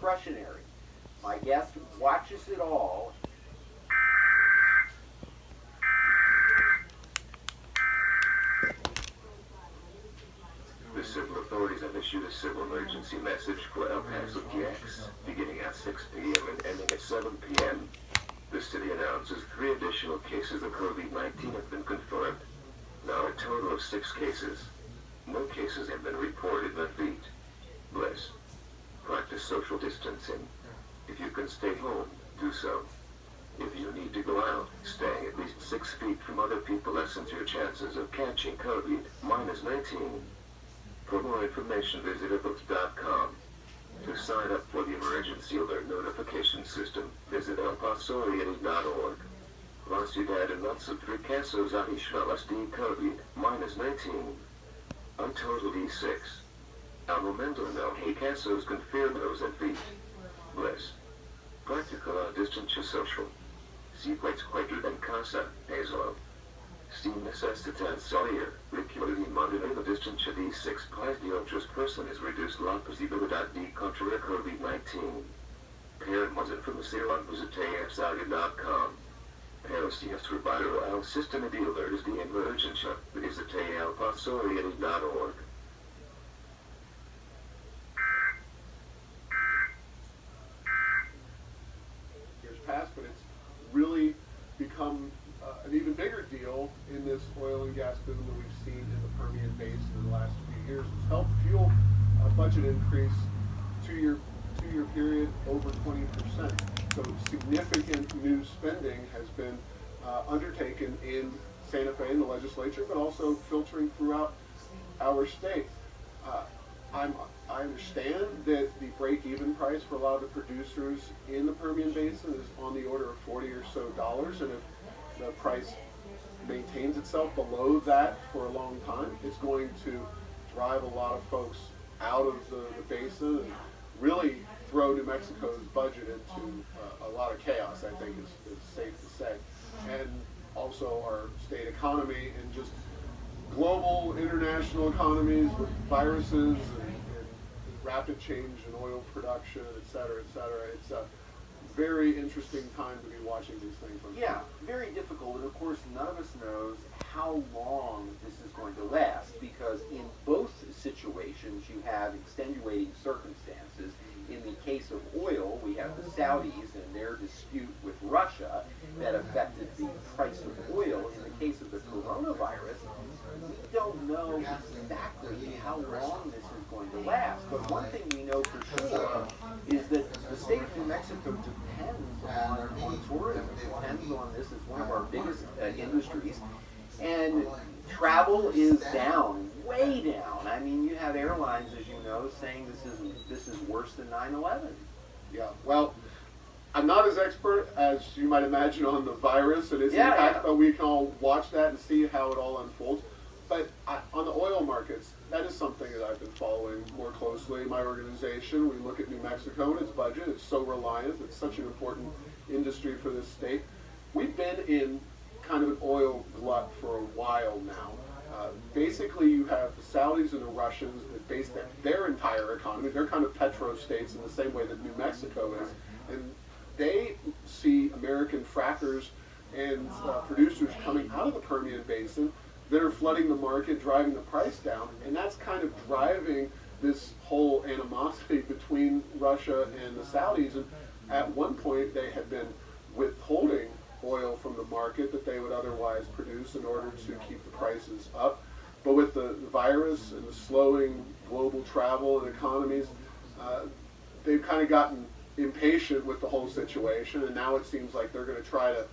discretionary. My guest watches it all. The civil authorities have issued a civil emergency message for El Paso GX, beginning at 6 p.m. and ending at 7 p.m. The city announces 3 additional cases of COVID-19 have been confirmed. Now a total of 6 cases. No cases have been reported in the feet. Bliss. Practice social distancing. If you can stay home, do so. If you need to go out, staying at least 6 feet from other people lessens your chances of catching COVID-19. For more information, visit Authories.com. To sign up for the emergency alert notification system, visit Authories.org. La ciudad en lots of 3 casos adicionales de COVID-19. Un total de 6. Al momento no hay casos confirmados en feet. Bliss. Practical distancia social. Si puedes quedar en casa, hazlo. Si necesitas salir, requiere de mantener la distancia de 6 pies de otras personas reduce la posibilidad de contraer COVID-19. Para más información visite EAS.com. Para si es trabajo al sistema de alertas de emergencia, visite Authories.org. Years past, but it's really become an even bigger deal in this oil and gas boom that we've seen in the Permian Basin in the last few years. It's helped fuel a budget increase, two-year period, over 20%. So significant new spending has been undertaken in Santa Fe in the legislature, but also filtering throughout our state. I understand that the break-even price for a lot of the producers in the Permian Basin is on the order of $40 or so, and if the price maintains itself below that for a long time, it's going to drive a lot of folks out of the basin and really throw New Mexico's budget into a lot of chaos, I think is safe to say. And also our state economy and just global, international economies with viruses and rapid change in oil production, et cetera, et cetera. It's a very interesting time to be watching these things unfold. Yeah, very difficult, and of course none of us knows how long this is going to last, because in both situations you have extenuating circumstances. In the case of oil, we have the Saudis and their dispute with Russia that affected the price of oil. In the case of the coronavirus, we don't know exactly how long this is going to last. But one thing we know for sure is that the state of New Mexico depends on tourism. It depends on this as one of our biggest industries. And travel is down, way down. I mean, you have airlines, as you know, saying this is worse than 9/11. Yeah, well, I'm not as expert as you might imagine on the virus and its impact, but we can all watch that and see how it all unfolds. But on the oil markets, that is something that I've been following more closely. My organization, we look at New Mexico and its budget. It's so reliant. It's such an important industry for this state. We've been in kind of an oil glut for a while now. Basically, you have the Saudis and the Russians that base their entire economy. They're kind of petro-states in the same way that New Mexico is. And they see American frackers and producers coming out of the Permian Basin that are flooding the market, driving the price down. And that's kind of driving this whole animosity between Russia and the Saudis. And at one point, they had been withholding oil from the market that they would otherwise produce in order to keep the prices up. But with the virus and the slowing global travel and economies, they've kind of gotten impatient with the whole situation, and now it seems like they're going to try to